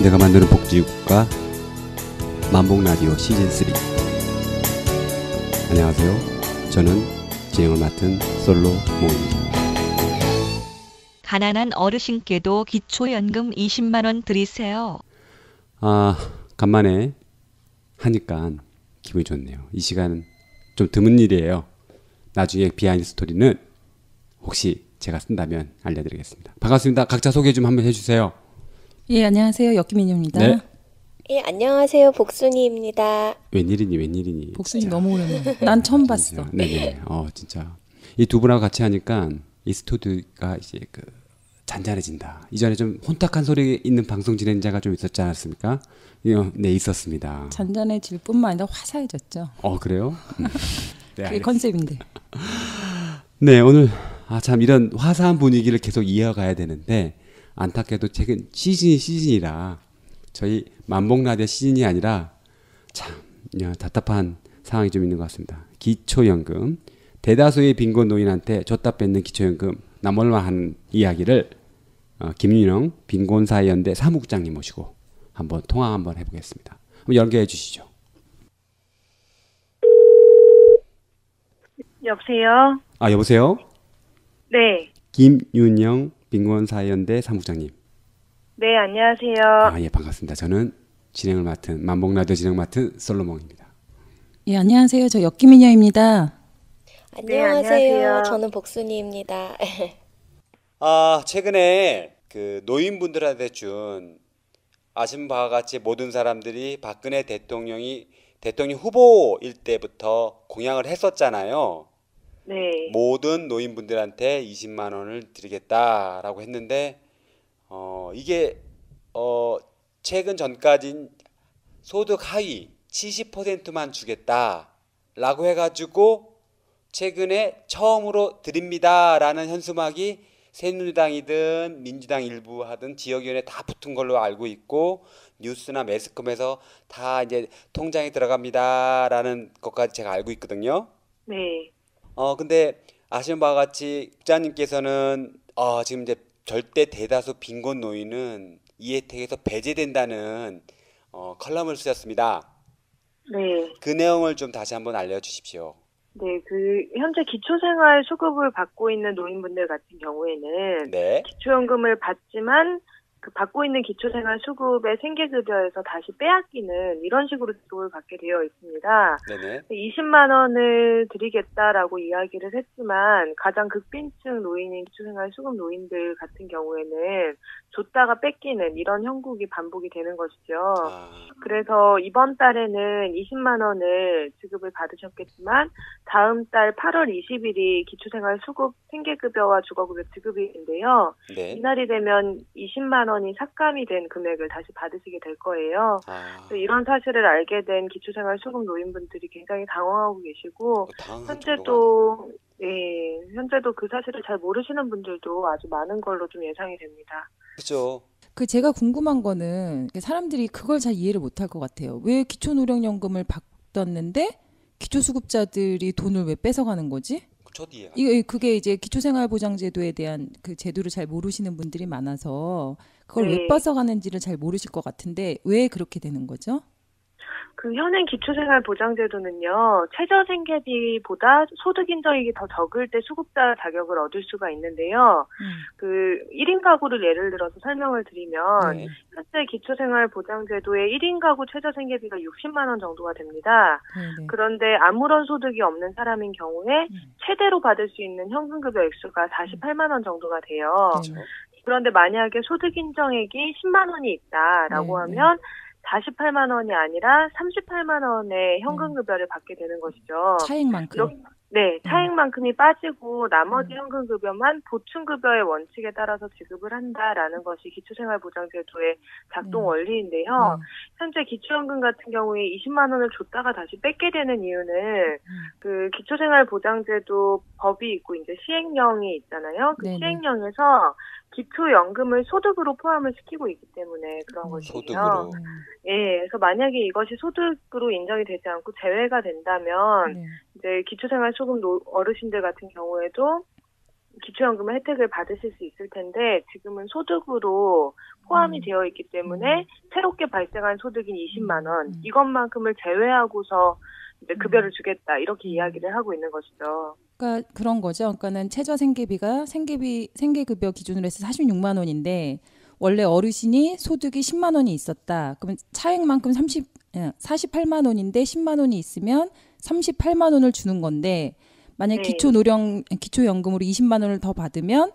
내가 만드는 복지국가 만복라디오 시즌3. 안녕하세요. 저는 진행을 맡은 솔로 몽입니다. 가난한 어르신께도 기초연금 20만원 드리세요. 간만에 하니까 기분이 좋네요. 이 시간은 좀 드문 일이에요. 나중에 비하인드 스토리는 혹시 제가 쓴다면 알려드리겠습니다. 반갑습니다. 각자 소개 좀 한번 해주세요. 예, 안녕하세요. 엮기민입니다. 네. 예, 안녕하세요. 복순이입니다. 웬일이니. 복순이 진짜. 너무 오랜만에. 난 처음 봤어. 네네. 진짜 이 두 분하고 같이 하니까 이 스토리가 이제 잔잔해진다. 이전에 좀 혼탁한 소리 있는 방송 진행자가 좀 있었지 않았습니까? 네, 있었습니다. 잔잔해질 뿐만 아니라 화사해졌죠. 그래요? 네, 그게 알겠습니다. 컨셉인데. 네, 오늘 참 이런 화사한 분위기를 계속 이어가야 되는데 안타깝게도 최근 시즌이라 저희 만복라디오 시즌이 아니라 참 답답한 상황이 좀 있는 것 같습니다. 기초연금, 대다수의 빈곤 노인한테 줬다 뺏는 기초연금 나몰라하는 이야기를 김윤영 빈곤사회연대 사무국장님 모시고 한번 통화 한번 해보겠습니다. 한번 연결해 주시죠. 여보세요? 여보세요? 네. 김윤영 빈곤사회연대 사무국장님. 네, 안녕하세요. 예, 반갑습니다. 저는 진행을 맡은 만복라디오 진행 맡은 솔로몬입니다. 예, 안녕하세요. 저 엮기민여입니다. 안녕하세요. 안녕하세요. 저는 복순이입니다. 최근에 노인분들한테 준 아시는 바와 같이 모든 사람들이 박근혜 대통령이 대통령 후보일 때부터 공약을 했었잖아요. 네. 모든 노인분들한테 20만 원을 드리겠다라고 했는데 이게 최근 전까진 소득 하위 70%만 주겠다라고 해가지고 최근에 처음으로 드립니다라는 현수막이 새누리당이든 민주당 일부 하든 지역위원회 다 붙은 걸로 알고 있고 뉴스나 매스컴에서 다 이제 통장에 들어갑니다라는 것까지 제가 알고 있거든요. 네. 근데 아시는 바와 같이 국장님께서는 지금 이제 절대 대다수 빈곤 노인은 이 혜택에서 배제된다는 컬럼을 쓰셨습니다. 네. 그 내용을 좀 다시 한번 알려주십시오. 네, 현재 기초생활 수급을 받고 있는 노인분들 같은 경우에는 네. 기초연금을 받지만 받고 있는 기초생활 수급의 생계급여에서 다시 빼앗기는 이런 식으로 지급을 받게 되어 있습니다. 네네. 20만 원을 드리겠다라고 이야기를 했지만 가장 극빈층 노인인 기초생활 수급 노인들 같은 경우에는 줬다가 뺏기는 이런 형국이 반복이 되는 것이죠. 그래서 이번 달에는 20만 원을 지급을 받으셨겠지만 다음 달 8월 20일이 기초생활 수급 생계급여와 주거급여 지급일인데요. 네. 이날이 되면 20만 원이 삭감이 된 금액을 다시 받으시게 될 거예요. 그래서 이런 사실을 알게 된 기초생활 수급 노인분들이 굉장히 당황하고 계시고 현재도 그 사실을 잘 모르시는 분들도 아주 많은 걸로 좀 예상이 됩니다. 그렇죠. 제가 궁금한 거는 사람들이 그걸 잘 이해를 못할 것 같아요. 왜 기초노령연금을 받았는데 기초수급자들이 돈을 왜 뺏어가는 거지? 저도 이해가. 그게 이제 기초생활보장제도에 대한 그 제도를 잘 모르시는 분들이 많아서 그걸 네. 왜 뺏어가는지를 잘 모르실 것 같은데 왜 그렇게 되는 거죠? 현행 기초생활보장제도는요, 최저생계비보다 소득 인정액이 더 적을 때 수급자 자격을 얻을 수가 있는데요. 1인 가구를 예를 들어서 설명을 드리면, 네. 현재 기초생활보장제도의 1인 가구 최저생계비가 60만 원 정도가 됩니다. 네네. 그런데 아무런 소득이 없는 사람인 경우에 최대로 받을 수 있는 현금급여 액수가 48만 원 정도가 돼요. 그렇죠. 그런데 만약에 소득 인정액이 10만 원이 있다라고 하면 48만 원이 아니라 38만 원의 현금급여를 받게 되는 것이죠. 차액만큼. 네, 차액만큼이 빠지고 나머지 현금급여만 보충급여의 원칙에 따라서 지급을 한다라는 것이 기초생활보장제도의 작동 원리인데요. 현재 기초연금 같은 경우에 20만 원을 줬다가 다시 뺏게 되는 이유는 기초생활보장제도 법이 있고 이제 시행령이 있잖아요. 그 네네. 시행령에서 기초연금을 소득으로 포함을 시키고 있기 때문에 그런 것이에요. 소득으로. 예, 그래서 만약에 이것이 소득으로 인정이 되지 않고 제외가 된다면 네. 이제 기초생활수급 어르신들 같은 경우에도 기초연금 혜택을 받으실 수 있을 텐데 지금은 소득으로 포함이 되어 있기 때문에 새롭게 발생한 소득인 20만 원 이것만큼을 제외하고서 이제 급여를 주겠다 이렇게 이야기를 하고 있는 것이죠. 그러니까 그런 거죠. 그러니까는 최저 생계비가 생계급여 기준으로 해서 46만 원인데 원래 어르신이 소득이 10만 원이 있었다. 그러면 차액만큼 48만 원인데 10만 원이 있으면 38만 원을 주는 건데 만약 네. 기초연금으로 20만 원을 더 받으면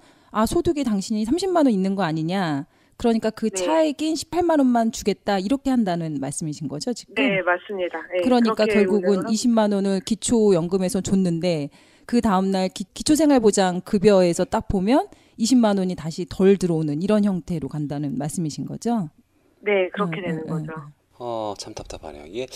소득이 당신이 30만 원 있는 거 아니냐. 그러니까 그 네. 차액인 18만 원만 주겠다. 이렇게 한다는 말씀이신 거죠, 지금? 네, 맞습니다. 네, 그러니까 그렇게 결국은 운영을 하고 20만 원을 기초연금에서 줬는데 그 다음날 기초생활보장급여에서 딱 보면 20만 원이 다시 덜 들어오는 이런 형태로 간다는 말씀이신 거죠? 네, 그렇게 되는 거죠. 참 답답하네요. 이게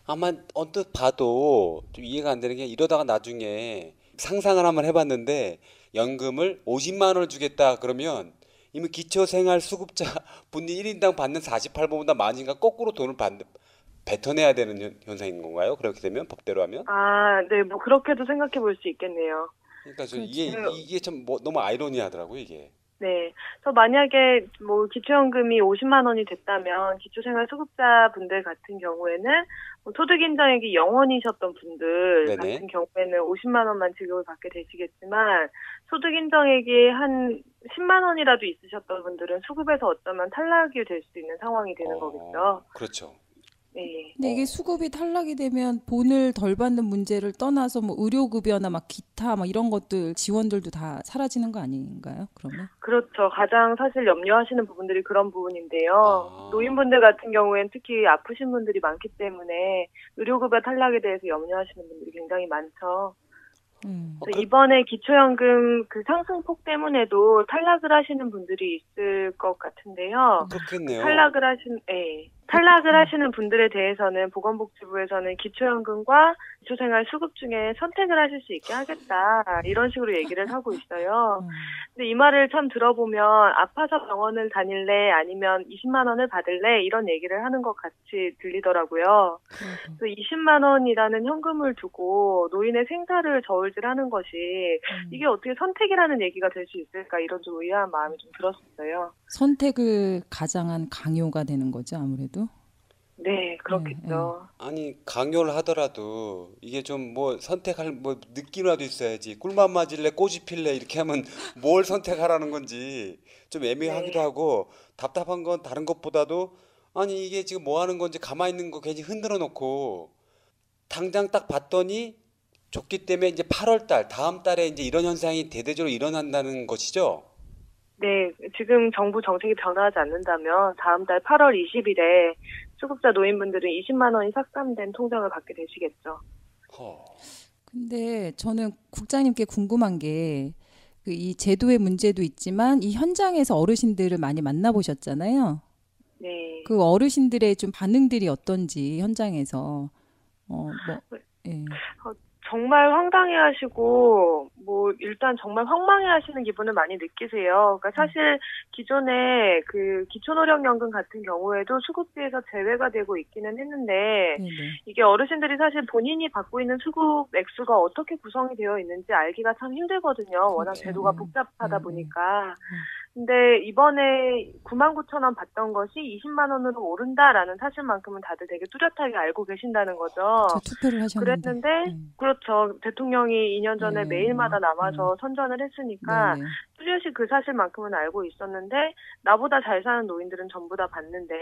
아마 언뜻 봐도 좀 이해가 안 되는 게 이러다가 나중에 상상을 한번 해봤는데 연금을 50만 원을 주겠다 그러면 이미 기초생활수급자 분이 1인당 받는 48번보다 많으니까 거꾸로 돈을 뱉어내야 되는 현상인 건가요? 그렇게 되면 법대로 하면? 네, 뭐 그렇게도 생각해 볼 수 있겠네요. 그러니까 이게 참 너무 아이러니하더라고요, 이게. 네. 그래서 만약에 뭐 기초연금이 50만 원이 됐다면 기초생활수급자 분들 같은 경우에는 뭐 소득인정액이 0원이셨던 분들 네네. 같은 경우에는 50만 원만 지급을 받게 되시겠지만 소득인정액이 한 10만 원이라도 있으셨던 분들은 수급에서 어쩌면 탈락이 될 수 있는 상황이 되는 거겠죠. 그렇죠. 네. 근데 이게 수급이 탈락이 되면 본을 덜 받는 문제를 떠나서 뭐 의료급여나 막 기타 막 이런 것들 지원들도 다 사라지는 거 아닌가요? 그러면? 그렇죠. 가장 사실 염려하시는 부분들이 그런 부분인데요. 노인분들 같은 경우엔 특히 아프신 분들이 많기 때문에 의료급여 탈락에 대해서 염려하시는 분들이 굉장히 많죠. 그래서 이번에 기초연금 그 상승폭 때문에도 탈락을 하시는 분들이 있을 것 같은데요. 그렇겠네요. 탈락을 하시는 분들에 대해서는 보건복지부에서는 기초연금과 기초생활 수급 중에 선택을 하실 수 있게 하겠다 이런 식으로 얘기를 하고 있어요. 근데 이 말을 참 들어보면 아파서 병원을 다닐래 아니면 20만 원을 받을래 이런 얘기를 하는 것 같이 들리더라고요. 그래서 20만 원이라는 현금을 두고 노인의 생사를 저울질하는 것이 이게 어떻게 선택이라는 얘기가 될 수 있을까 이런 좀 의아한 마음이 좀 들었었어요. 선택을 가장한 강요가 되는 거죠, 아무래도. 네, 그렇겠죠. 아니 강요를 하더라도 이게 좀 뭐 선택할 뭐 느낌이라도 있어야지. 꿀맛 맞을래 꼬지 필래 이렇게 하면 뭘 선택하라는 건지 좀 애매하기도 하고 답답한 건 다른 것보다도 아니 이게 지금 뭐 하는 건지 가만히 있는 거 괜히 흔들어 놓고 당장 딱 봤더니 줬기 때문에 이제 8월 달 다음 달에 이제 이런 현상이 대대적으로 일어난다는 것이죠. 네, 지금 정부 정책이 변화하지 않는다면 다음 달 8월 20일에 수급자 노인분들은 20만 원이 삭감된 통장을 받게 되시겠죠. 근데 저는 국장님께 궁금한 게 이 제도의 문제도 있지만 이 현장에서 어르신들을 많이 만나보셨잖아요. 네. 그 어르신들의 좀 반응들이 어떤지 현장에서 예. 정말 황당해하시고 뭐 일단 정말 황망해하시는 기분을 많이 느끼세요. 그러니까 사실 기존에 그 기초노령연금 같은 경우에도 수급비에서 제외가 되고 있기는 했는데 네네. 이게 어르신들이 사실 본인이 받고 있는 수급 액수가 어떻게 구성이 되어 있는지 알기가 참 힘들거든요. 워낙 제도가 복잡하다 보니까. 근데 이번에 99,000원 받던 것이 20만 원으로 오른다라는 사실만큼은 다들 되게 뚜렷하게 알고 계신다는 거죠. 투표를 하셨는데. 그랬는데 그렇죠. 대통령이 2년 전에 매일마다 남아서 선전을 했으니까 네네. 뚜렷이 그 사실만큼은 알고 있었는데 나보다 잘 사는 노인들은 전부 다 받는데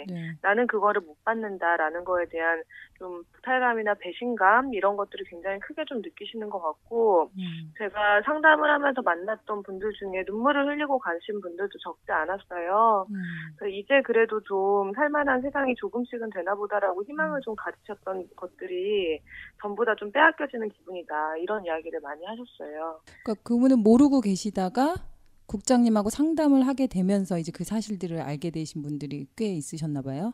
네. 나는 그거를 못 받는다라는 거에 대한 좀 부탈감이나 배신감 이런 것들을 굉장히 크게 좀 느끼시는 것 같고 제가 상담을 하면서 만났던 분들 중에 눈물을 흘리고 가신 분들도 적지 않았어요. 그래서 이제 그래도 좀 살만한 세상이 조금씩은 되나 보다라고 희망을 좀 가지셨던 것들이 전부 다 좀 빼앗겨지는 기분이다. 이런 이야기를 많이 하셨어요. 그러니까 그분은 모르고 계시다가 국장님하고 상담을 하게 되면서 이제 그 사실들을 알게 되신 분들이 꽤 있으셨나 봐요.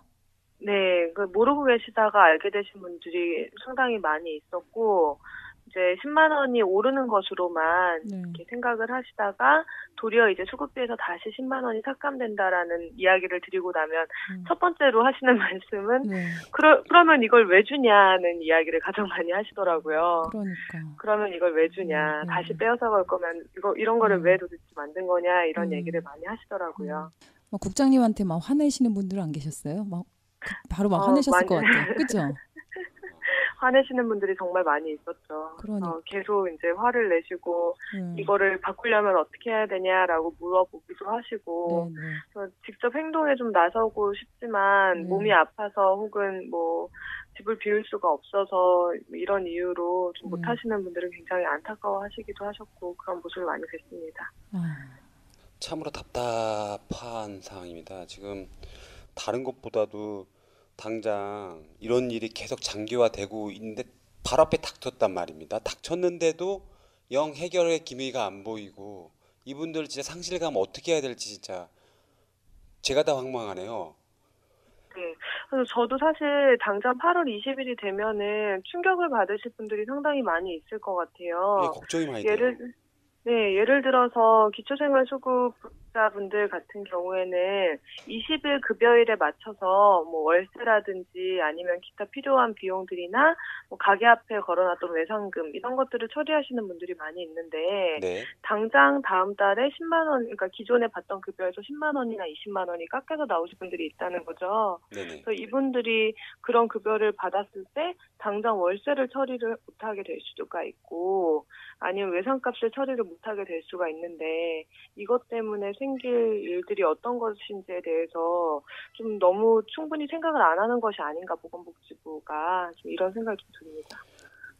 네, 그 모르고 계시다가 알게 되신 분들이 상당히 많이 있었고 이제 10만 원이 오르는 것으로만 네. 이렇게 생각을 하시다가 도리어 이제 수급비에서 다시 10만 원이 삭감된다라는 이야기를 드리고 나면 첫 번째로 하시는 말씀은 네. 그러면 이걸 왜 주냐는 이야기를 가장 많이 하시더라고요. 그러니까. 그러면 이걸 왜 주냐, 네. 다시 빼앗아 갈 거면 이런 거를 왜 도대체 만든 거냐 이런 얘기를 많이 하시더라고요. 막 국장님한테 막 화내시는 분들은 안 계셨어요? 막 바로 막 어, 화내셨을 많이- 것 같아요. 그렇죠? 화내시는 분들이 정말 많이 있었죠. 그러니까. 계속 이제 화를 내시고 이거를 바꾸려면 어떻게 해야 되냐라고 물어보기도 하시고 네, 네. 그래서 직접 행동에 좀 나서고 싶지만 네. 몸이 아파서 혹은 뭐 집을 비울 수가 없어서 이런 이유로 좀 못하시는 분들은 굉장히 안타까워하시기도 하셨고 그런 모습을 많이 뵀습니다. 아, 참으로 답답한 상황입니다. 지금 다른 것보다도 당장 이런 일이 계속 장기화되고 있는데 바로 앞에 닥쳤단 말입니다. 닥쳤는데도 영 해결의 기미가 안 보이고 이분들 진짜 상실감 어떻게 해야 될지 진짜 제가 다 황망하네요. 네. 그래서 저도 사실 당장 8월 20일이 되면은 충격을 받으실 분들이 상당히 많이 있을 것 같아요. 예, 걱정이 많이 돼요. 예를 들어서 기초생활수급자분들 같은 경우에는 20일 급여일에 맞춰서 뭐 월세라든지 아니면 기타 필요한 비용들이나 뭐 가게 앞에 걸어놨던 외상금 이런 것들을 처리하시는 분들이 많이 있는데 네. 당장 다음 달에 10만 원, 그러니까 기존에 받던 급여에서 10만 원이나 20만 원이 깎여서 나오실 분들이 있다는 거죠. 네네. 그래서 이분들이 그런 급여를 받았을 때 당장 월세를 처리를 못하게 될 수가 있고 아니면 외상값을 처리를 못하게 될 수가 있는데 이것 때문에 생길 일들이 어떤 것인지에 대해서 좀 너무 충분히 생각을 안 하는 것이 아닌가 보건복지부가 좀 이런 생각이 좀 듭니다.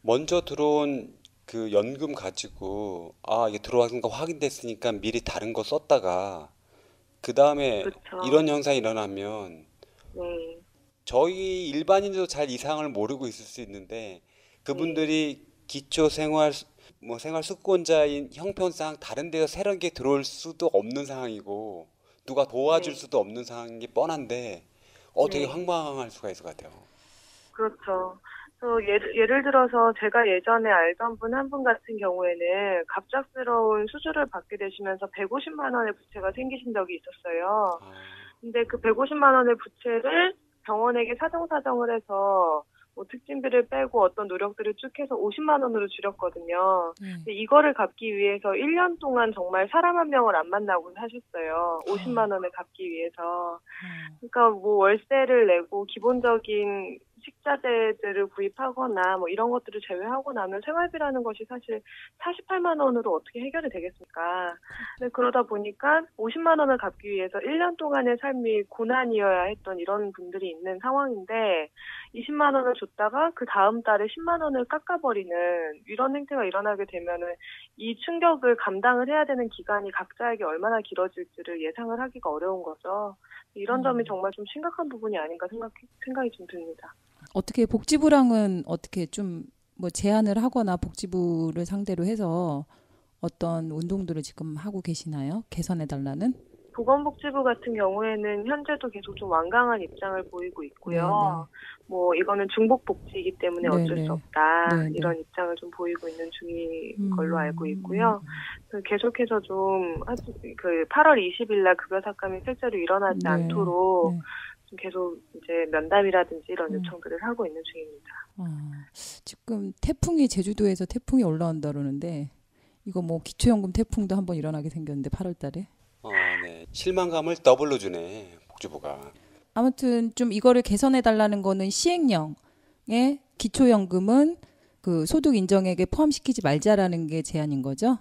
먼저 들어온 그 연금 가지고 이게 들어왔는 거 확인됐으니까 미리 다른 거 썼다가 그 다음에 그렇죠. 이런 현상이 일어나면 네. 저희 일반인도 잘 이 상황을 모르고 있을 수 있는데 그분들이 기초 생활 생활 수급권자인 형편상 다른 데서 새롭게 들어올 수도 없는 상황이고 누가 도와줄 네. 수도 없는 상황인 게 뻔한데 되게 네. 황망할 수가 있을 것 같아요. 그렇죠. 예를 들어서 제가 예전에 알던 분 한 분 같은 경우에는 갑작스러운 수술을 받게 되시면서 150만 원의 부채가 생기신 적이 있었어요. 근데 그 150만 원의 부채를 병원에게 사정사정을 해서 뭐 특진비를 빼고 어떤 노력들을 쭉 해서 50만 원으로 줄였거든요. 근데 이거를 갚기 위해서 1년 동안 정말 사람 한 명을 안 만나고 사셨어요. 50만 원을 갚기 위해서. 그러니까 뭐 월세를 내고 기본적인 식자재들을 구입하거나 뭐 이런 것들을 제외하고 나면 생활비라는 것이 사실 48만 원으로 어떻게 해결이 되겠습니까? 근데 그러다 보니까 50만 원을 갚기 위해서 1년 동안의 삶이 고난이어야 했던 이런 분들이 있는 상황인데 20만 원을 줬다가 그 다음 달에 10만 원을 깎아버리는 이런 행태가 일어나게 되면은 이 충격을 감당을 해야 되는 기간이 각자에게 얼마나 길어질지를 예상을 하기가 어려운 거죠. 이런 점이 정말 좀 심각한 부분이 아닌가 생각이 좀 듭니다. 어떻게 복지부랑은 어떻게 좀 뭐 제안을 하거나 복지부를 상대로 해서 어떤 운동들을 지금 하고 계시나요? 개선해달라는? 보건복지부 같은 경우에는 현재도 계속 좀 완강한 입장을 보이고 있고요. 뭐 이거는 중복복지이기 때문에 어쩔 수 없다. 이런 입장을 좀 보이고 있는 중인 걸로 알고 있고요. 계속해서 좀 그 8월 20일 날 급여 삭감이 실제로 일어나지 않도록 좀 계속 이제 면담이라든지 이런 요청들을 하고 있는 중입니다. 지금 태풍이 제주도에서 태풍이 올라온다 그러는데 이거 뭐 기초연금 태풍도 한번 일어나게 생겼는데 8월 달에. 네. 실망감을 더블로 주네, 복지부가. 아무튼 좀 이거를 개선해 달라는 거는 시행령에 기초연금은 그 소득 인정액에 포함시키지 말자라는 게 제안인 거죠?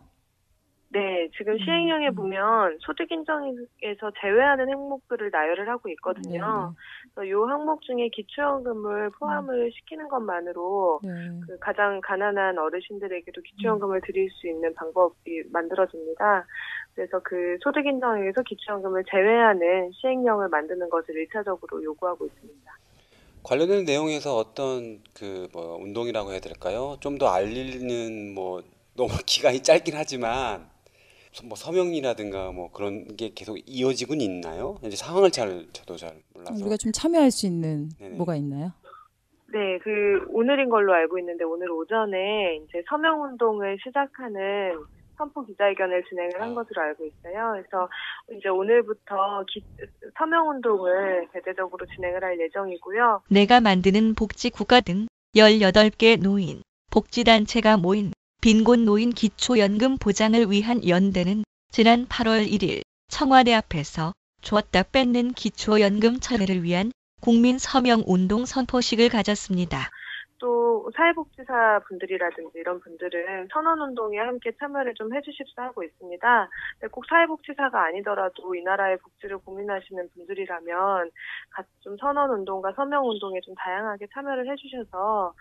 네, 지금 시행령에 보면 소득 인정에서 제외하는 항목들을 나열을 하고 있거든요. 그래서 이 항목 중에 기초연금을 포함을 시키는 것만으로 그 가장 가난한 어르신들에게도 기초연금을 드릴 수 있는 방법이 만들어집니다. 그래서 그 소득 인정에서 기초연금을 제외하는 시행령을 만드는 것을 1차적으로 요구하고 있습니다. 관련된 내용에서 어떤 운동이라고 해야 될까요? 좀 더 알리는 너무 기간이 짧긴 하지만 뭐 서명이라든가 뭐 그런 게 계속 이어지곤 있나요? 이제 상황을 저도 잘 몰라서. 우리가 좀 참여할 수 있는 뭐가 있나요? 네, 오늘인 걸로 알고 있는데 오늘 오전에 이제 서명운동을 시작하는 선포 기자회견을 진행을 한 것으로 알고 있어요. 그래서 이제 오늘부터 서명운동을 대대적으로 진행을 할 예정이고요. 내가 만드는 복지국가 등 18개 노인, 복지단체가 모인 빈곤 노인 기초연금 보장을 위한 연대는 지난 8월 1일 청와대 앞에서 줬다 뺏는 기초연금 철회를 위한 국민 서명운동 선포식을 가졌습니다. 또 사회복지사 분들이라든지 이런 분들은 선언운동에 함께 참여를 좀 해주십사 하고 있습니다. 근데 꼭 사회복지사가 아니더라도 이 나라의 복지를 고민하시는 분들이라면 같이 좀 선언운동과 서명운동에 좀 다양하게 참여를 해주셔서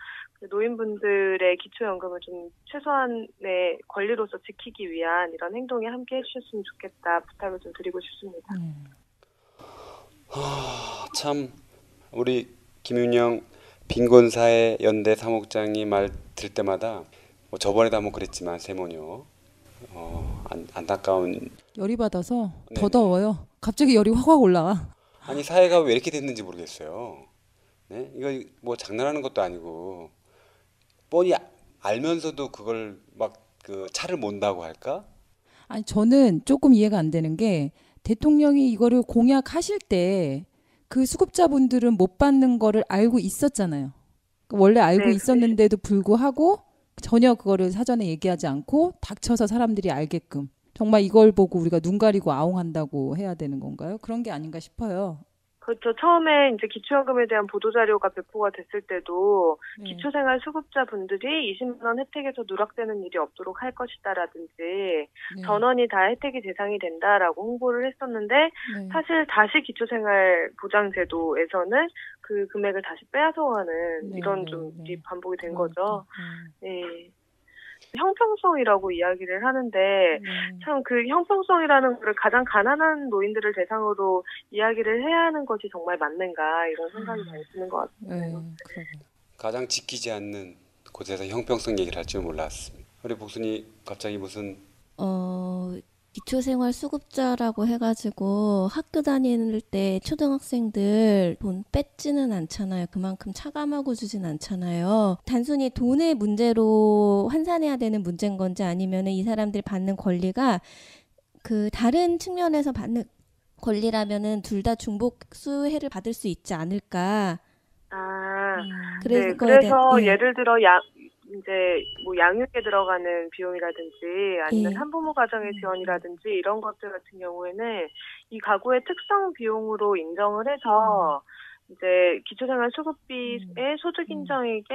노인분들의 기초연금을 좀 최소한의 권리로서 지키기 위한 이런 행동에 함께 해주셨으면 좋겠다 부탁을 좀 드리고 싶습니다. 참 우리 김윤영 빈곤사회 연대 사무국장이 말 들 때마다 저번에도 한번 그랬지만 세모녀 안타까운 열이 받아서 네. 더 더워요. 갑자기 열이 확 올라와. 아니 사회가 왜 이렇게 됐는지 모르겠어요. 네? 이거 뭐 장난하는 것도 아니고 뻔히 알면서도 그걸 막 그 차를 몬다고 할까? 아니 저는 조금 이해가 안 되는 게 대통령이 이거를 공약하실 때 그 수급자분들은 못 받는 거를 알고 있었잖아요. 원래 알고 네, 있었는데도 불구하고 전혀 그거를 사전에 얘기하지 않고 닥쳐서 사람들이 알게끔 정말 이걸 보고 우리가 눈 가리고 아웅한다고 해야 되는 건가요? 그런 게 아닌가 싶어요. 그렇죠. 처음에 이제 기초연금에 대한 보도자료가 배포가 됐을 때도 네. 기초생활 수급자분들이 20만 원 혜택에서 누락되는 일이 없도록 할 것이다라든지 네. 전원이 다 혜택이 대상이 된다라고 홍보를 했었는데 네. 사실 다시 기초생활 보장제도에서는 그 금액을 다시 빼앗아가는 네, 이런 네, 좀 네. 일이 반복이 된 그러니까, 거죠. 네. 형평성이라고 이야기를 하는데 네. 참 그 형평성이라는 거를 가장 가난한 노인들을 대상으로 이야기를 해야 하는 것이 정말 맞는가 이런 생각이 많이 드는 것 같습니다. 네, 그러게. 가장 지키지 않는 곳에서 형평성 얘기를 할 줄 몰랐습니다. 우리 복순이 갑자기 무슨 기초생활 수급자라고 해가지고 학교 다닐 때 초등학생들 돈 뺏지는 않잖아요. 그만큼 차감하고 주진 않잖아요. 단순히 돈의 문제로 환산해야 되는 문제인 건지 아니면 이 사람들이 받는 권리가 그 다른 측면에서 받는 권리라면은 둘 다 중복 수혜를 받을 수 있지 않을까. 그래서 예. 예를 들어 이제 뭐 양육에 들어가는 비용이라든지 아니면 한부모 가정의 지원이라든지 이런 것들 같은 경우에는 이 가구의 특성 비용으로 인정을 해서 이제 기초생활 수급비의 소득 인정액에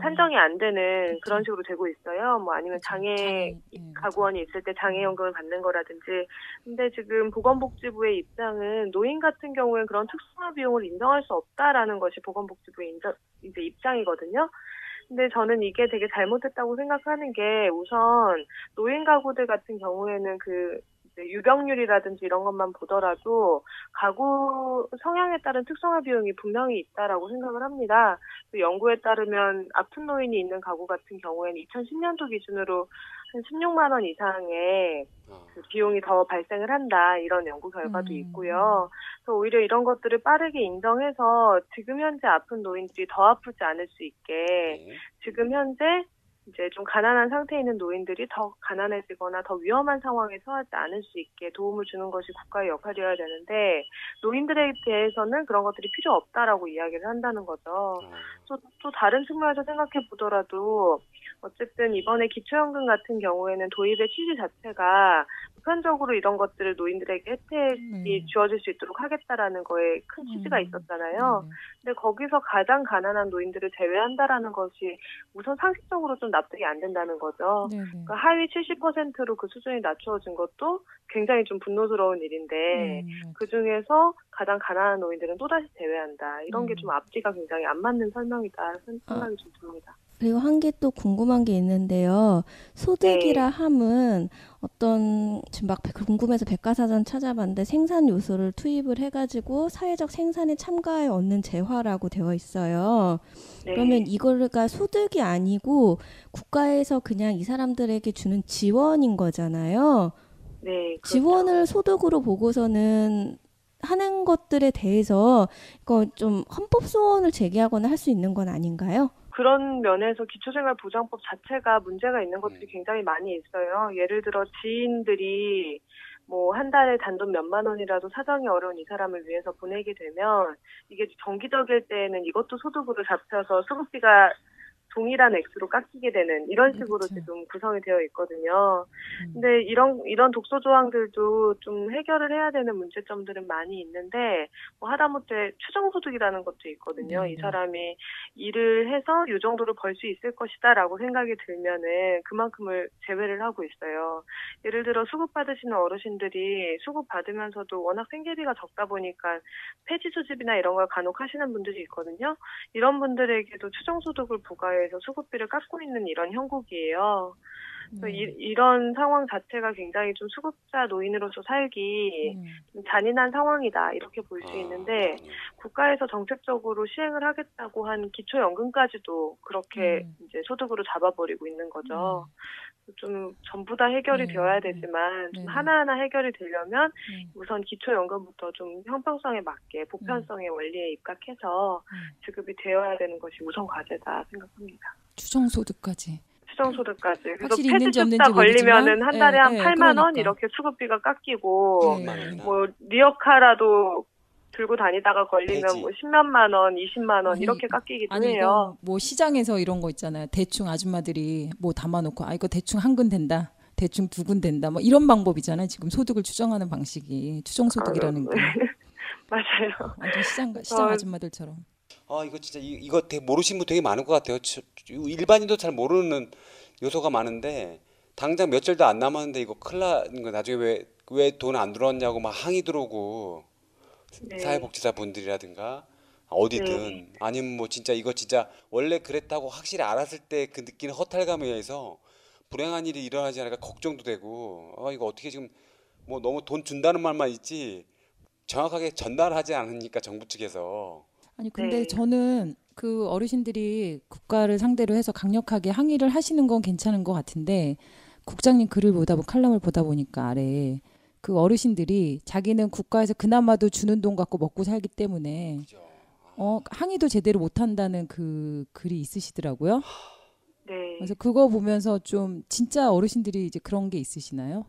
산정이 안 되는 그런 식으로 되고 있어요. 뭐 아니면 장애 가구원이 있을 때 장애연금을 받는 거라든지. 근데 지금 보건복지부의 입장은 노인 같은 경우에는 그런 특수한 비용을 인정할 수 없다라는 것이 보건복지부의 이제 입장이거든요. 근데 저는 이게 되게 잘못했다고 생각하는 게 우선 노인 가구들 같은 경우에는 그 유병률이라든지 이런 것만 보더라도 가구 성향에 따른 특성화 비용이 분명히 있다라고 생각을 합니다. 그 연구에 따르면 아픈 노인이 있는 가구 같은 경우에는 2010년도 기준으로 한 16만 원 이상의 그 비용이 더 발생을 한다 이런 연구 결과도 있고요. 그래서 오히려 이런 것들을 빠르게 인정해서 지금 현재 아픈 노인들이 더 아프지 않을 수 있게 지금 현재 이제 좀 가난한 상태에 있는 노인들이 더 가난해지거나 더 위험한 상황에 처하지 않을 수 있게 도움을 주는 것이 국가의 역할이어야 되는데 노인들에 대해서는 그런 것들이 필요 없다라고 이야기를 한다는 거죠. 또 다른 측면에서 생각해 보더라도 어쨌든 이번에 기초연금 같은 경우에는 도입의 취지 자체가 보편적으로 이런 것들을 노인들에게 혜택이 주어질 수 있도록 하겠다라는 거에 큰 취지가 있었잖아요. 근데 거기서 가장 가난한 노인들을 제외한다라는 것이 우선 상식적으로 좀 납득이 안 된다는 거죠. 그러니까 하위 70%로 그 수준이 낮추어진 것도 굉장히 좀 분노스러운 일인데 그중에서 가장 가난한 노인들은 또다시 제외한다. 이런 게 좀 앞뒤가 굉장히 안 맞는 설명이다 생각이 좀 듭니다. 그리고 한 개 또 궁금한 게 있는데요. 소득이라 함은 어떤 지금 막 궁금해서 백과사전 찾아봤는데 생산 요소를 투입을 해가지고 사회적 생산에 참가해 얻는 재화라고 되어 있어요. 그러면 이거가 소득이 아니고 국가에서 그냥 이 사람들에게 주는 지원인 거잖아요. 네. 그렇죠. 지원을 소득으로 보고서는 하는 것들에 대해서 이거 좀 헌법 소원을 제기하거나 할 수 있는 건 아닌가요? 그런 면에서 기초생활보장법 자체가 문제가 있는 것들이 굉장히 많이 있어요. 예를 들어 지인들이 뭐 한 달에 단돈 몇만 원이라도 사정이 어려운 이 사람을 위해서 보내게 되면 이게 정기적일 때에는 이것도 소득으로 잡혀서 수급비가 동일한 액수로 깎이게 되는 이런 식으로 그렇죠. 지금 구성이 되어 있거든요. 근데 이런 독소 조항들도 좀 해결을 해야 되는 문제점들은 많이 있는데 뭐 하다못해 추정소득이라는 것도 있거든요. 네, 이 네. 사람이 일을 해서 이 정도를 벌 수 있을 것이다라고 생각이 들면은 그만큼을 제외를 하고 있어요. 예를 들어 수급 받으시는 어르신들이 수급 받으면서도 워낙 생계비가 적다 보니까 폐지 수집이나 이런 걸 간혹 하시는 분들이 있거든요. 이런 분들에게도 추정소득을 부과해서 수급비를 깎고 있는 이런 형국이에요. 그래서 이런 상황 자체가 굉장히 좀 수급자 노인으로서 살기 좀 잔인한 상황이다 이렇게 볼 수 있는데 국가에서 정책적으로 시행을 하겠다고 한 기초연금까지도 그렇게 이제 소득으로 잡아버리고 있는 거죠. 좀 전부 다 해결이 되어야 되지만 좀 하나하나 해결이 되려면 우선 기초연금부터 좀 형평성에 맞게 보편성의 원리에 입각해서 지급이 되어야 되는 것이 우선 과제다 생각합니다. 추정소득까지. 추정소득까지. 그래서 확실히 있는지 폐지 숫자 없는지 모르지만, 걸리면은 한 달에 한 8만 원 그러니까. 이렇게 수급비가 깎이고 네. 뭐 리어카라도 들고 다니다가 걸리면 폐지. 뭐 10몇만 원, 20만 원 아니, 이렇게 깎이기도 아니 해요. 이거 뭐 시장에서 이런 거 있잖아요. 대충 아줌마들이 뭐 담아놓고 이거 대충 한 근 된다. 대충 두 근 된다. 뭐 이런 방법이잖아요. 지금 소득을 추정하는 방식이 추정소득이라는 게 맞아요. 완전 시장 아줌마들처럼. 이거 진짜 이거 되게 모르시는 분 되게 많을 것 같아요. 일반인도 잘 모르는 요소가 많은데 당장 몇 절도 안 남았는데 이거 큰일 나는 거 나중에 왜 돈 안 들어왔냐고 막 항의 들어오고 네. 사회복지사 분들이라든가 어디든 아니면 뭐 진짜 이거 진짜 원래 그랬다고 확실히 알았을 때 그 느끼는 허탈감에 의해서 불행한 일이 일어나지 않을까 걱정도 되고 이거 어떻게 지금 뭐 너무 돈 준다는 말만 있지 정확하게 전달하지 않으니까 정부 측에서 아니 근데 네. 저는 그 어르신들이 국가를 상대로 해서 강력하게 항의를 하시는 건 괜찮은 것 같은데 국장님 글을 칼럼을 보다 보니까 아래에 그 어르신들이 자기는 국가에서 그나마도 주는 돈 갖고 먹고 살기 때문에 항의도 제대로 못한다는 그 글이 있으시더라고요. 네. 그래서 그거 보면서 좀 진짜 어르신들이 이제 그런 게 있으시나요?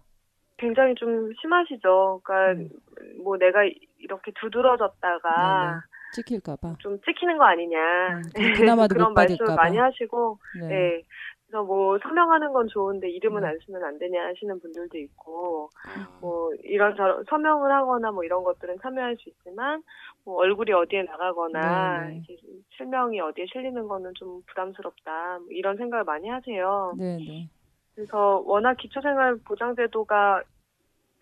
굉장히 좀 심하시죠. 그러니까 뭐 내가 이렇게 두드러졌다가 네네. 찍힐까봐. 좀 찍히는 거 아니냐. 그나마도 그런 못 말씀을 받을까봐. 많이 하시고, 네. 네. 그래서 뭐 서명하는 건 좋은데 이름은 네. 안 쓰면 안 되냐 하시는 분들도 있고, 뭐 이런저런 서명을 하거나 뭐 이런 것들은 참여할 수 있지만, 뭐 얼굴이 어디에 나가거나 네, 네. 이렇게 실명이 어디에 실리는 거는 좀 부담스럽다. 뭐 이런 생각을 많이 하세요. 네네. 그래서 워낙 기초생활보장제도가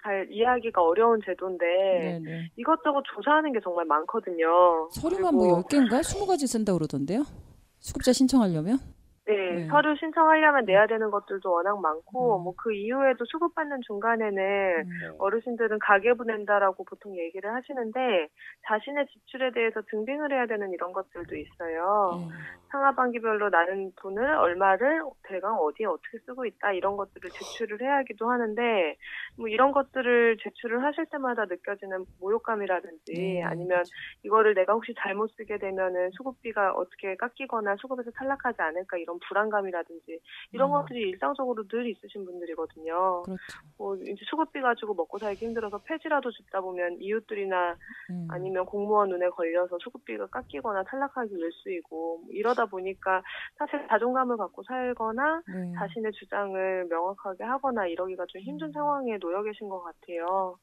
잘 이해하기가 어려운 제도인데 네네. 이것저것 조사하는 게 정말 많거든요. 서류만 그리고 뭐 10개인가? 20가지 쓴다고 그러던데요? 수급자 신청하려면? 네, 서류 신청하려면 내야 되는 것들도 워낙 많고, 뭐 그 이후에도 수급받는 중간에는 어르신들은 가계부 낸다라고 보통 얘기를 하시는데, 자신의 지출에 대해서 증빙을 해야 되는 이런 것들도 있어요. 상하반기별로 나는 돈을 얼마를 대강 어디에 어떻게 쓰고 있다, 이런 것들을 제출을 해야 하기도 하는데, 뭐 이런 것들을 제출을 하실 때마다 느껴지는 모욕감이라든지, 아니면 이거를 내가 혹시 잘못 쓰게 되면은 수급비가 어떻게 깎이거나 수급에서 탈락하지 않을까, 이런 불안감이라든지 이런 것들이 일상적으로 늘 있으신 분들이거든요. 그렇죠. 뭐 이제 수급비 가지고 먹고 살기 힘들어서 폐지라도 줍다 보면 이웃들이나 아니면 공무원 눈에 걸려서 수급비가 깎이거나 탈락하기 일쑤이고 뭐 이러다 보니까 사실 자존감을 갖고 살거나 자신의 주장을 명확하게 하거나 이러기가 좀 힘든 상황에 놓여 계신 것 같아요.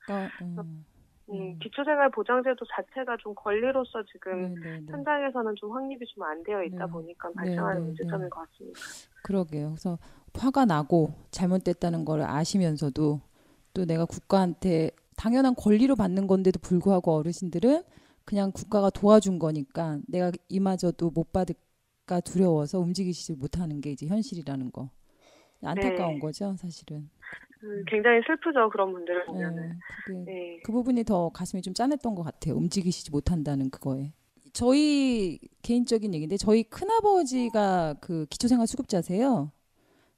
기초생활보장제도 자체가 좀 권리로서 지금 현장에서는 좀 확립이 좀 안 되어 있다 보니까 발생하는 문제점인 것 같습니다. 그러게요. 그래서 화가 나고 잘못됐다는 걸 아시면서도 또 내가 국가한테 당연한 권리로 받는 건데도 불구하고 어르신들은 그냥 국가가 도와준 거니까 내가 이마저도 못 받을까 두려워서 움직이지 못하는 게 이제 현실이라는 거. 안타까운 거죠, 사실은. 굉장히 슬프죠, 그런 분들을 보면은. 그 부분이 더 가슴이 좀 짠했던 것 같아요. 움직이시지 못한다는 그거에. 저희 개인적인 얘기인데 저희 큰아버지가 그 기초생활 수급자세요.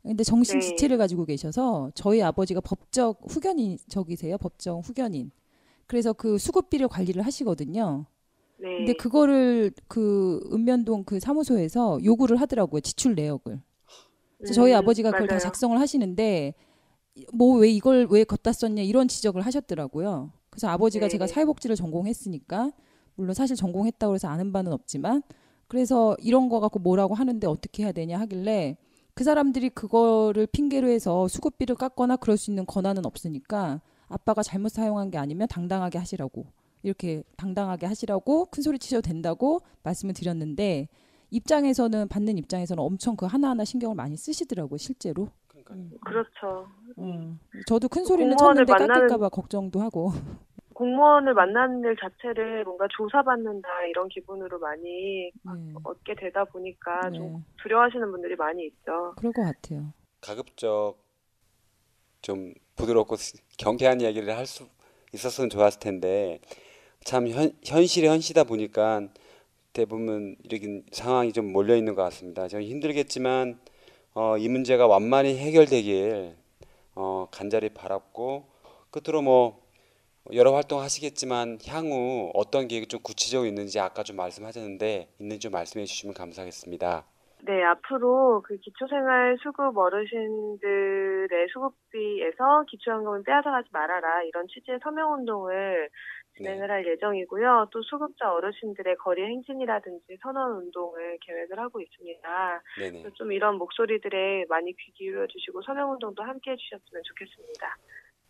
근데 정신 지체를 가지고 계셔서 저희 아버지가 법적 후견인 적이세요. 법정 후견인. 그래서 그 수급비를 관리를 하시거든요. 네. 근데 그거를 그 읍면동 그 사무소에서 요구를 하더라고요. 지출 내역을. 그래서 저희 아버지가 그걸 다 맞아요. 작성을 하시는데 뭐 왜 이걸 왜 걷다 썼냐 이런 지적을 하셨더라고요. 그래서 아버지가 네. 제가 사회복지를 전공했으니까 물론 사실 전공했다고 해서 아는 바는 없지만 그래서 이런 거 갖고 뭐라고 하는데 어떻게 해야 되냐 하길래 그 사람들이 그거를 핑계로 해서 수급비를 깎거나 그럴 수 있는 권한은 없으니까 아빠가 잘못 사용한 게 아니면 당당하게 하시라고 이렇게 당당하게 하시라고 큰 소리 치셔도 된다고 말씀을 드렸는데 입장에서는 받는 입장에서는 엄청 그 하나하나 신경을 많이 쓰시더라고요 실제로. 그렇죠. 저도 큰 소리는 공무원을 쳤는데 만나는- 깎일까봐 걱정도 하고. 공무원을 만나는 일 자체를 뭔가 조사받는다 이런 기분으로 많이 네. 얻게 되다 보니까 네. 좀 두려워하시는 분들이 많이 있죠. 그럴 것 같아요. 가급적 좀 부드럽고 경쾌한 이야기를 할 수 있었으면 좋았을 텐데 참 현실이 현시다 보니까 대부분 이렇게 상황이 좀 몰려 있는 것 같습니다. 좀 힘들겠지만 이 문제가 완만히 해결되길 간절히 바랐고 끝으로 뭐 여러 활동 하시겠지만 향후 어떤 계획이 좀 구체적으로 있는지 아까 좀 말씀하셨는데 있는지 좀 말씀해 주시면 감사하겠습니다. 네, 앞으로 그 기초생활 수급 어르신들의 수급비에서 기초연금을 빼앗아가지 말아라 이런 취지의 서명운동을 진행을 할 예정이고요. 또 수급자 어르신들의 거리 행진이라든지 선언운동을 계획을 하고 있습니다. 네네. 그래서 좀 이런 목소리들에 많이 귀 기울여 주시고 서명운동도 함께 해주셨으면 좋겠습니다.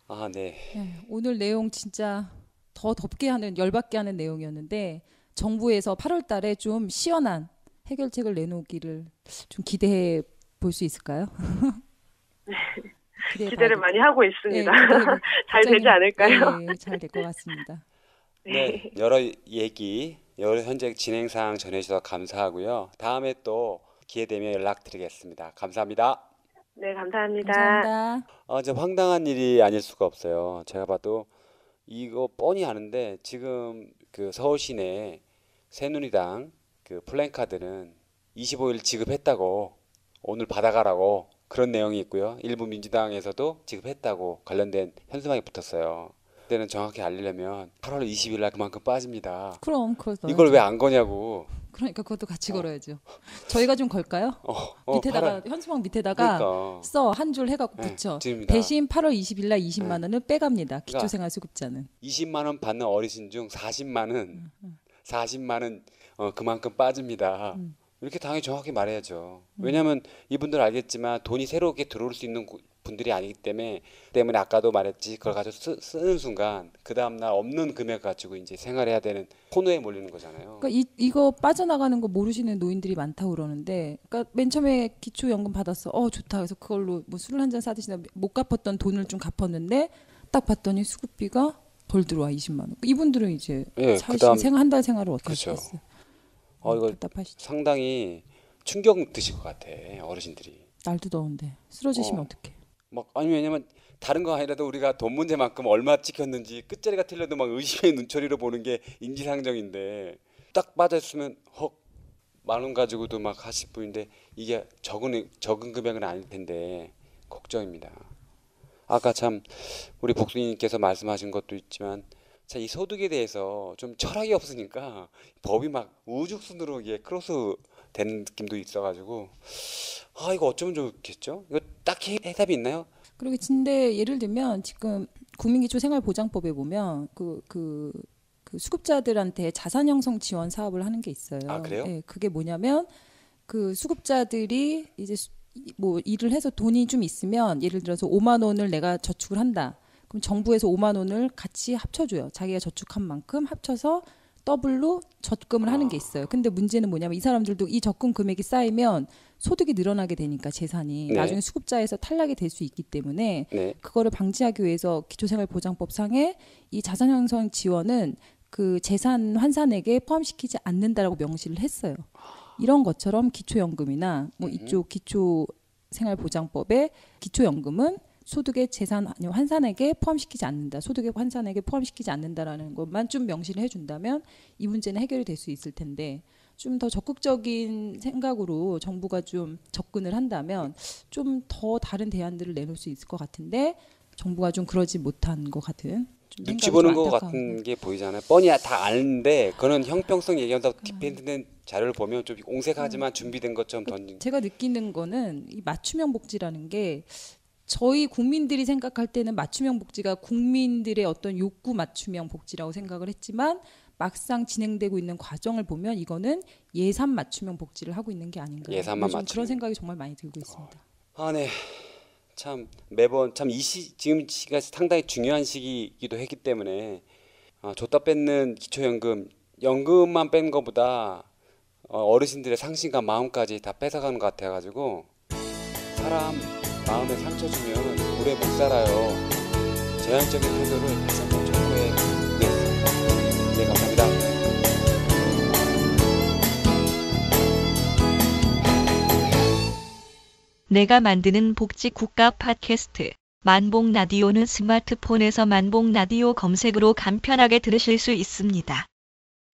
아, 네. 네, 오늘 내용 진짜 더 덥게 하는 열받게 하는 내용이었는데 정부에서 8월 달에 좀 시원한 해결책을 내놓기를 좀 기대해 볼 수 있을까요? 기대를 많이 하고 있습니다. 잘 걱정이- 되지 않을까요? 네, 잘 될 것 같습니다. 네, 여러 얘기, 여러 현재 진행 사항 전해주셔서 감사하고요. 다음에 또 기회 되면 연락드리겠습니다. 감사합니다. 네, 감사합니다. 감사합니다. 저 황당한 일이 아닐 수가 없어요. 제가 봐도 이거 뻔히 아는데 지금 그 서울 시내 새누리당 그 플랜카드는 25일 지급했다고 오늘 받아가라고 그런 내용이 있고요. 일부 민주당에서도 지급했다고 관련된 현수막이 붙었어요. 그때는 정확히 알리려면 8월 20일 날 그만큼 빠집니다. 그럼 그걸 이걸 왜 안 거냐고. 그러니까 그것도 같이 걸어야죠. 저희가 좀 걸까요? 밑에다가 8월, 현수막 밑에다가 그러니까. 써 한 줄 해갖고 네, 붙여. 드립니다. 대신 8월 20일 날 20만 원을 빼갑니다. 그러니까 기초생활 수급자는. 20만 원 받는 어르신 중 40만 원 그만큼 빠집니다. 이렇게 당연히 정확히 말해야죠. 왜냐하면 이분들 알겠지만 돈이 새롭게 들어올 수 있는 분들이 아니기 때문에 아까도 말했지 그걸 가지고 쓰는 순간 그 다음날 없는 금액 가지고 이제 생활해야 되는 코너에 몰리는 거잖아요. 그러니까 이거 빠져나가는 거 모르시는 노인들이 많다고 그러는데, 그러니까 맨 처음에 기초연금 받았어. 좋다. 그래서 그걸로 뭐 술을 한 잔 사드시나 못 갚았던 돈을 좀 갚았는데 딱 봤더니 수급비가 덜 들어와 20만 원. 이분들은 이제 예, 사실 한 달 생활을 어떻게 그렇죠. 하시겠어요? 이거 답답하시죠. 상당히 충격 드실 것 같아 어르신들이. 날도 더운데 쓰러지시면 어떡해. 왜냐면 다른 거 아니라도 우리가 돈 문제만큼 얼마 찍혔는지 끝자리가 틀려도 막 의심의 눈초리로 보는 게 인지상정인데 딱 빠졌으면 10,000원 가지고도 막 하실 분인데 이게 적은 금액은 아닐 텐데 걱정입니다. 아까 참 우리 복수님께서 말씀하신 것도 있지만 자, 이 소득에 대해서 좀 철학이 없으니까 법이 막 우죽순으로 이게 크로스 된 느낌도 있어가지고 이거 어쩌면 좋겠죠? 이거 딱히 해답이 있나요? 그리고 근데 예를 들면 지금 국민기초생활보장법에 보면 그 수급자들한테 자산 형성 지원 사업을 하는 게 있어요. 아, 그래요? 네, 그게 뭐냐면 그 수급자들이 이제 뭐 일을 해서 돈이 좀 있으면 예를 들어서 5만 원을 내가 저축을 한다. 그럼 정부에서 5만 원을 같이 합쳐줘요. 자기가 저축한 만큼 합쳐서 더블로 적금을 하는 게 있어요. 근데 문제는 뭐냐면 이 사람들도 이 적금 금액이 쌓이면 소득이 늘어나게 되니까 재산이 네. 나중에 수급자에서 탈락이 될 수 있기 때문에 네. 그거를 방지하기 위해서 기초생활보장법상에 이 자산 형성 지원은 그 재산 환산액에 포함시키지 않는다라고 명시를 했어요. 이런 것처럼 기초연금이나 뭐 이쪽 기초생활보장법의 기초연금은 소득의 재산 환산액에 포함시키지 않는다. 소득의 환산액에 포함시키지 않는다라는 것만 좀 명시를 해준다면 이 문제는 해결이 될 수 있을 텐데 좀 더 적극적인 생각으로 정부가 좀 접근을 한다면 좀 더 다른 대안들을 내놓을 수 있을 것 같은데 정부가 좀 그러지 못한 것 같은 좀 눈치 생각이 보는 좀 것 안타까운 같은 게 보이잖아요. 뻔히 다 아는데 그런 형평성 얘기한다고 디펜드된 자료를 보면 좀 옹색하지만 준비된 것처럼 던진. 제가 느끼는 거는 이 맞춤형 복지라는 게 저희 국민들이 생각할 때는 맞춤형 복지가 국민들의 어떤 욕구 맞춤형 복지라고 생각을 했지만 막상 진행되고 있는 과정을 보면 이거는 예산 맞춤형 복지를 하고 있는 게 아닌가. 예산만 요즘 맞추는. 그런 생각이 정말 많이 들고 있습니다. 아, 네. 참 매번 참 지금 시기가 상당히 중요한 시기이기도 했기 때문에 줬다 뺏는 기초연금 연금만 뺀 것보다 어르신들의 상심과 마음까지 다 뺏어가는 것 같아가지고 사람 마음에 상처 주면 오래 못 살아요. 제한적인 태도를 다시 한번 촉구해 보겠습니다. 네, 감사합니다. 내가 만드는 복지 국가 팟캐스트 만복 라디오는 스마트폰에서 만복 라디오 검색으로 간편하게 들으실 수 있습니다.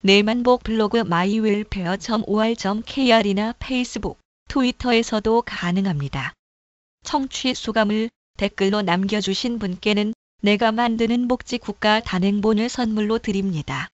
내만복 블로그 myWelfare.or.kr이나 페이스북, 트위터에서도 가능합니다. 청취 소감을 댓글로 남겨주신 분께는 내가 만드는 복지 국가 단행본을 선물로 드립니다.